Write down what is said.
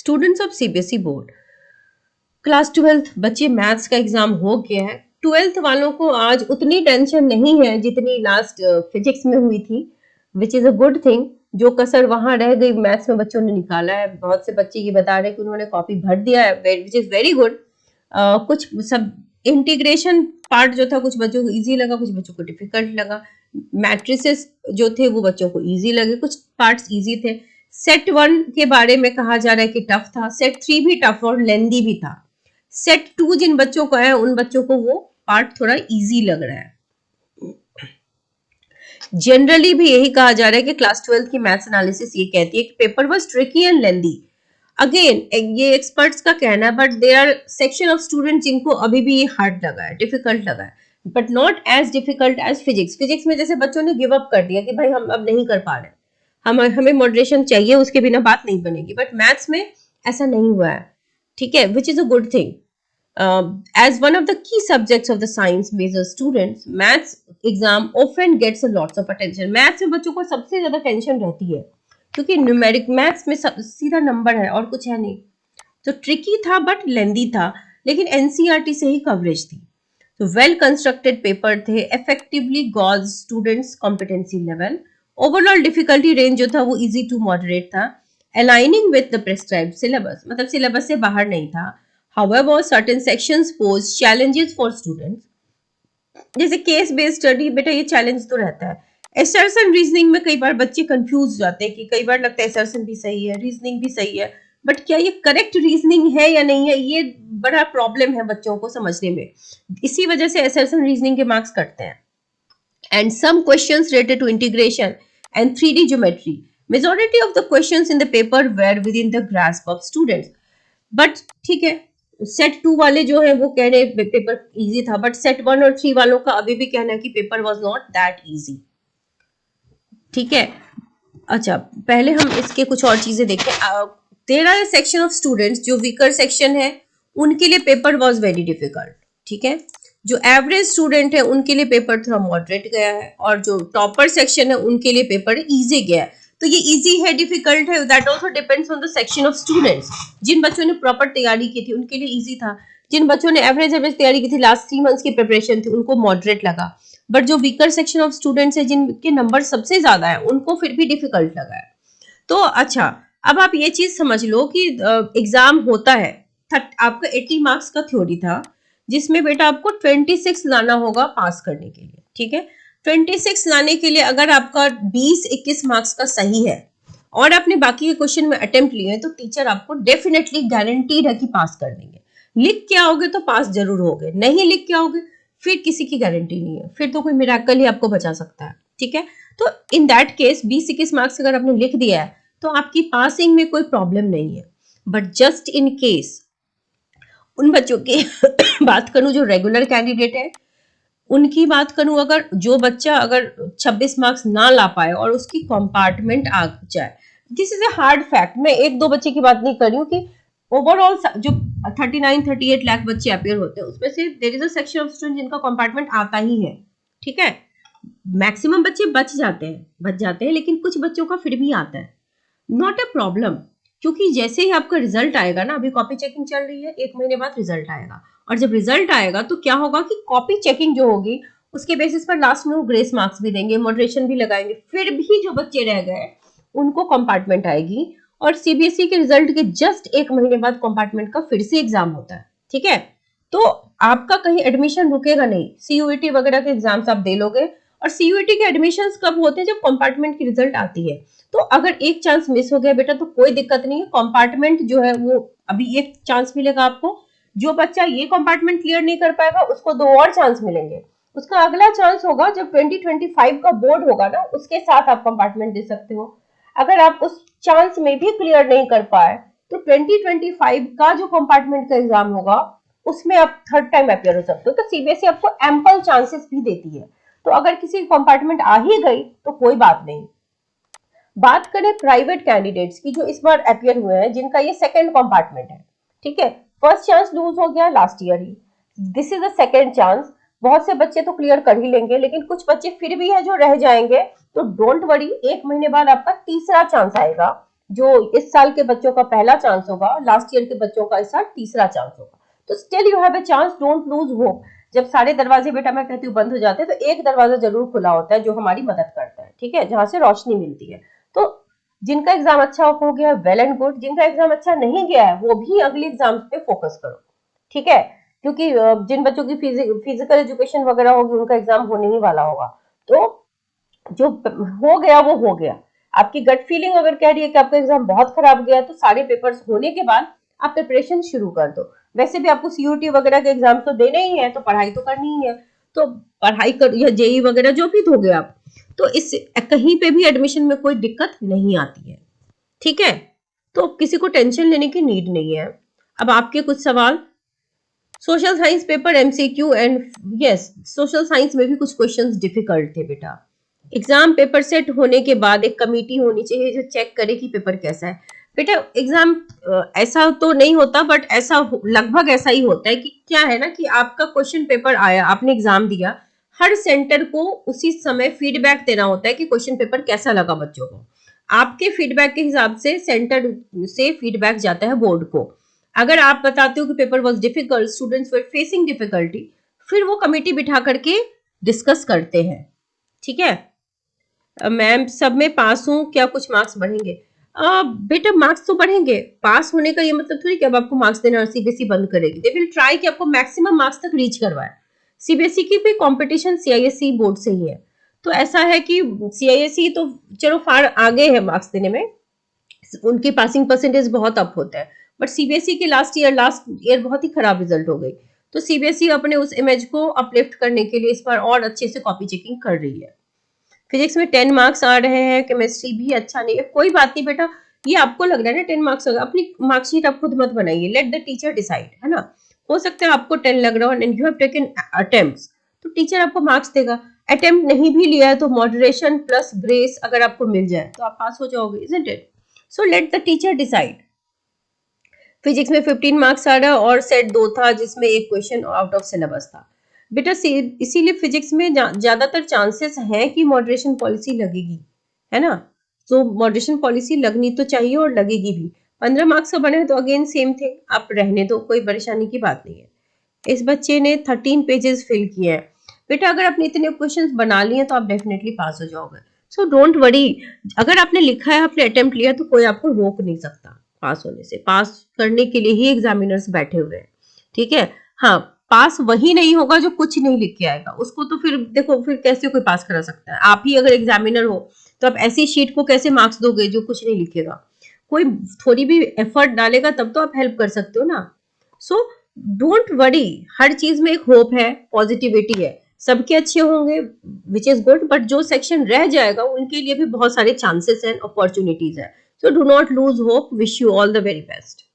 Students of CBSE board class 12th बच्चे maths का exam हो गया है। 12th वालों को आज उतनी टेंशन नहीं है जितनी लास्ट फिजिक्स में हुई थी, which is a good thing. जो कसर वहां रह गई मैथ्स में बच्चों ने निकाला है। बहुत से बच्चे ये बता रहे हैं कि उन्होंने कॉपी भर दिया है, विच इज वेरी गुड। कुछ सब इंटीग्रेशन पार्ट जो था कुछ बच्चों को इजी लगा, कुछ बच्चों को डिफिकल्ट लगा। मैट्रिसेस जो थे वो बच्चों को इजी लगे, कुछ पार्ट्स इजी थे। सेट 1 के बारे में कहा जा रहा है कि टफ था, सेट 3 भी टफ और लेंदी भी था। सेट 2 जिन बच्चों को है उन बच्चों को वो पार्ट थोड़ा इजी लग रहा है। जनरली भी यही कहा जा रहा है कि क्लास 12 की मैथ्स एनालिसिस ये कहती है कि paper was tricky and lengthy. Again ये एक्सपर्ट्स का कहना है, but there are section of student जिनको अभी भी ये हार्ड लगा है, डिफिकल्ट लगा है, but not as difficult as physics. Physics में जैसे बच्चों ने गिव अप कर दिया कि भाई हम अब नहीं कर पा रहे, हमें मॉडरेशन चाहिए, उसके बिना बात नहीं बनेगी। बट मैथ्स में ऐसा नहीं हुआ है, ठीक है, which is a good thing. As one of the key subjects of the science major students, maths exam often gets a lots of attention. Maths में बच्चों को सबसे ज्यादा टेंशन रहती है क्योंकि न्यूमेरिक मैथ्स में सीधा नंबर है और कुछ है नहीं। तो ट्रिकी था बट लेंदी था, लेकिन एनसीईआरटी से ही कवरेज थी। तो वेल कंस्ट्रक्टेड पेपर थे, effectively gauge students competency level. Overall difficulty range जो था वो इजी टू मॉडरेट था, aligning with the prescribed syllabus, मतलब सिलेबस से बाहर नहीं था। However, certain sections pose challenges for students. जैसे केस बेस्ड स्टडी, बेटा ये चैलेंज तो रहता है। असर्शन रीजनिंग में कई बार बच्चे कंफ्यूज जाते हैं कि कई बार लगता है असर्शन भी सही है, रीजनिंग भी सही है, बट क्या ये करेक्ट रीजनिंग है या नहीं है, ये बड़ा प्रॉब्लम है बच्चों को समझने में। इसी वजह से असर्शन रीजनिंग के मार्क्स कटते हैं। And some questions related to integration and 3D geometry, majority of the questions in the paper were within the grasp of students. But ठीक है, सेट 2 वाले जो है वो कह रहे पेपर इजी था, बट सेट 1 और 3 वालों का अभी भी कहना है कि paper was not that easy, ठीक है। अच्छा, पहले हम इसके कुछ और चीजें देखते हैं। There are section of students, जो वीकर सेक्शन है उनके लिए पेपर वाज वेरी डिफिकल्ट, ठीक है। जो एवरेज स्टूडेंट है उनके लिए पेपर थोड़ा मॉडरेट गया है, और जो टॉपर सेक्शन है उनके लिए पेपर इजी गया है। तो ये इजी है, डिफिकल्ट है, that also depends on the section of students. जिन बच्चों ने प्रॉपर तैयारी की थी उनके लिए इजी था, जिन बच्चों ने एवरेज तैयारी की थी, लास्ट 3 मंथ्स की प्रिपरेशन थी, उनको मॉडरेट लगा। बट जो वीकर सेक्शन ऑफ स्टूडेंट्स है जिनके नंबर सबसे ज्यादा है उनको फिर भी डिफिकल्ट लगा है। तो अच्छा, अब आप ये चीज समझ लो कि एग्जाम होता है, आपका 80 मार्क्स का थ्योरी था जिसमें बेटा आपको 26 लाना होगा पास करने के लिए, ठीक है। 26 लाने के लिए अगर आपका 20-21 मार्क्स का सही है और आपने बाकी के क्वेश्चन में अटेम्प्ट लिए तो टीचर आपको डेफिनेटली गारंटीड है कि पास कर देंगे। लिख के आओगे तो पास जरूर होगे, नहीं लिख के आओगे फिर किसी की गारंटी नहीं है, फिर तो कोई मिरेकल ही आपको बचा सकता है, ठीक है। तो इन दैट केस 20-21 मार्क्स अगर आपने लिख दिया है तो आपकी पासिंग में कोई प्रॉब्लम नहीं है। बट जस्ट इन केस उन बच्चों की बात करूं जो रेगुलर कैंडिडेट है, उनकी बात करूं, अगर जो बच्चा अगर 26 मार्क्स ना ला पाए और उसकी कंपार्टमेंट आ जाए, this is a hard fact. मैं 1-2 बच्चे की बात नहीं कर रही हूँ कि ओवरऑल जो 39-38 लाख बच्चे अपियर होते हैं उसमें से there is a section of student जिनका कंपार्टमेंट आता ही है, ठीक है। मैक्सिमम बच्चे बच जाते हैं, लेकिन कुछ बच्चों का फिर भी आता है, नॉट अ प्रॉब्लम। क्योंकि जैसे ही आपका रिजल्ट आएगा ना, अभी कॉपी चेकिंग चल रही है, 1 महीने बाद रिजल्ट आएगा, और जब रिजल्ट आएगा तो क्या होगा कि कॉपी चेकिंग जो होगी उसके बेसिस पर लास्ट में वो ग्रेस मार्क्स भी देंगे, मॉडरेशन भी लगाएंगे, फिर भी जो बच्चे रह गए उनको कंपार्टमेंट आएगी। और सीबीएसई के रिजल्ट के जस्ट 1 महीने बाद कंपार्टमेंट का फिर से एग्जाम होता है, ठीक है। तो आपका कहीं एडमिशन रुकेगा नहीं, सीयूईटी वगैरह के एग्जाम्स आप दे लोगे। और सीयूईटी के एडमिशन कब होते हैं? जब कंपार्टमेंट की रिजल्ट आती है। तो अगर एक चांस मिस हो गया बेटा तो कोई दिक्कत नहीं है, कंपार्टमेंट जो है वो अभी एक चांस मिलेगा आपको। जो बच्चा ये कंपार्टमेंट क्लियर नहीं कर पाएगा उसको 2 और चांस मिलेंगे। उसका अगला चांस होगा जब 2025 का बोर्ड होगा ना, उसके साथ आप कंपार्टमेंट दे सकते हो। अगर आप उस चांस में भी क्लियर नहीं कर पाए तो 2025 का जो कंपार्टमेंट का एग्जाम होगा उसमें आप 3rd टाइम अपियर हो सकते हो। तो सीबीएसई आपको एम्पल चांसेस भी देती है। तो अगर किसी कंपार्टमेंट आ ही गई तो कोई बात नहीं। बात करें प्राइवेट कैंडिडेट्स की जो इस बार अपियर हुए हैं, जिनका ये 2nd कंपार्टमेंट है, ठीक है। फर्स्ट चांस लूज हो गया last year he, this is the 2nd chance. बहुत से बच्चे तो क्लियर कर ही लेंगे, लेकिन कुछ बच्चे फिर भी है जो रह जाएंगे। तो डोंट वरी, 1 महीने बाद आपका तीसरा चांस आएगा जो इस साल के बच्चों का पहला चांस होगा, लास्ट ईयर के बच्चों का इस साल तीसरा चांस होगा। तो still you have a chance, don't lose hope. जब सारे दरवाजे बेटा मैं कहती हूँ बंद हो जाते हैं, तो एक दरवाजा जरूर खुला होता है जो हमारी मदद करता है, ठीक है, जहां से रोशनी मिलती है। तो जिनका एग्जाम अच्छा हो गया वेल एंड गुड, जिनका एग्जाम अच्छा नहीं गया है वो भी अगले एग्जाम पे फोकस करो, ठीक है, क्योंकि जिन बच्चों की फिजिकल एजुकेशन वगैरह होगी उनका एग्जाम होने ही वाला होगा। तो जो हो गया वो हो गया। आपकी गट फीलिंग अगर कह रही है कि आपका एग्जाम बहुत खराब गया, तो सारे पेपर्स होने के बाद आप प्रिपरेशन शुरू कर दो। वैसे भी आपको सीयूटी वगैरह के एग्जाम तो देने ही है, तो पढ़ाई तो करनी ही है। तो पढ़ाई कर, या जेई वगैरह जो भी दोगे आप, तो इस कहीं पे भी एडमिशन में कोई दिक्कत नहीं आती है, ठीक है। तो किसी को टेंशन लेने की नीड नहीं है। अब आपके कुछ सवाल। Social science paper MCQ and yes, social science में भी कुछ क्वेश्चंस डिफिकल्ट थे बेटा। एग्जाम पेपर सेट होने के बाद एक कमेटी होनी चाहिए जो चेक करे कि पेपर कैसा है। बेटा एग्जाम ऐसा तो नहीं होता, बट ऐसा लगभग ऐसा ही होता है कि क्या है ना कि आपका क्वेश्चन पेपर आया, आपने एग्जाम दिया, हर सेंटर को उसी समय फीडबैक देना होता है कि क्वेश्चन पेपर कैसा लगा बच्चों को। आपके फीडबैक के हिसाब से सेंटर से फीडबैक जाता है बोर्ड को। अगर आप बताते हो कि paper was difficult, students were facing difficulty, फिर वो कमेटी बिठा करके डिस्कस करते हैं, ठीक है। मैम सब में पास हूँ, क्या कुछ मार्क्स बढ़ेंगे? बेटा मार्क्स तो बढ़ेंगे, पास होने का ये मतलब थोड़ी कि अब आपको मार्क्स देना सीबीएसई बंद करेगी। दे विल ट्राई कि आपको मैक्सिमम मार्क्स तक रीच करवाए। सीबीएसई की भी कंपटीशन सीआईएसई बोर्ड से ही है। तो ऐसा है कि सीआईएसई तो चलो फार आगे है मार्क्स देने में, उनकी पासिंग परसेंटेज बहुत अप होता है, बट सीबीएसई के लास्ट ईयर बहुत ही खराब रिजल्ट हो गई। तो सीबीएसई अपने उस इमेज को अपलिफ्ट करने के लिए इस बार और अच्छे से कॉपी चेकिंग कर रही है। फिजिक्स में 10 मार्क्स आ रहे हैं, केमिस्ट्री भी अच्छा नहीं है, कोई बात नहीं बेटा। ये आपको लग रहा है ना 10 मार्क्स होगा, अपनी मार्कशीट आप खुद मत बनाइए, लेट द टीचर डिसाइड, है ना। हो सकता है आपको 10 लग रहा हो and you have taken attempts, तो टीचर आपको मार्क्स देगा। अटेम्प्ट नहीं भी लिया है तो मॉडरेशन प्लस ग्रेस अगर आपको मिल जाए तो आप पास हो जाओगे, isn't it? So let the teacher decide. Physics में 15 मार्क्स आ रहा और सेट 2 था जिसमें एक क्वेश्चन आउट ऑफ सिलेबस था। बेटा इसीलिए फिजिक्स में ज्यादातर चांसेस हैं कि मॉडरेशन पॉलिसी लगेगी, है ना। तो मॉडरेशन पॉलिसी लगनी तो चाहिए और लगेगी भी। 15 मार्क्स का बने तो अगेन सेम थिंग, आप रहने दो, कोई परेशानी की बात नहीं है। इस बच्चे ने 13 पेजेस फिल किए हैं। बेटा अगर आपने इतने क्वेश्चंस बना लिए तो आप डेफिनेटली पास हो जाओगे। सो डोंट वरी, अगर आपने लिखा है, आपने अटेम्प्ट लिया, तो कोई आपको रोक नहीं सकता पास होने से। पास करने के लिए ही एग्जामिनर्स बैठे हुए हैं, ठीक है। हाँ, पास वही नहीं होगा जो कुछ नहीं लिख के आएगा, उसको तो फिर देखो, फिर कैसे कोई पास करा सकता है? आप ही अगर एग्जामिनर हो तो आप ऐसी शीट को कैसे मार्क्स दोगे जो कुछ नहीं लिखेगा? कोई थोड़ी भी एफर्ट डालेगा तब तो आप हेल्प कर सकते हो ना। सो डोंट वरी, हर चीज में एक होप है, पॉजिटिविटी है, सबके अच्छे होंगे विच इज गुड, बट जो सेक्शन रह जाएगा उनके लिए भी बहुत सारे चांसेस एंड अपॉर्चुनिटीज है। So do not lose hope, wish you all the very best.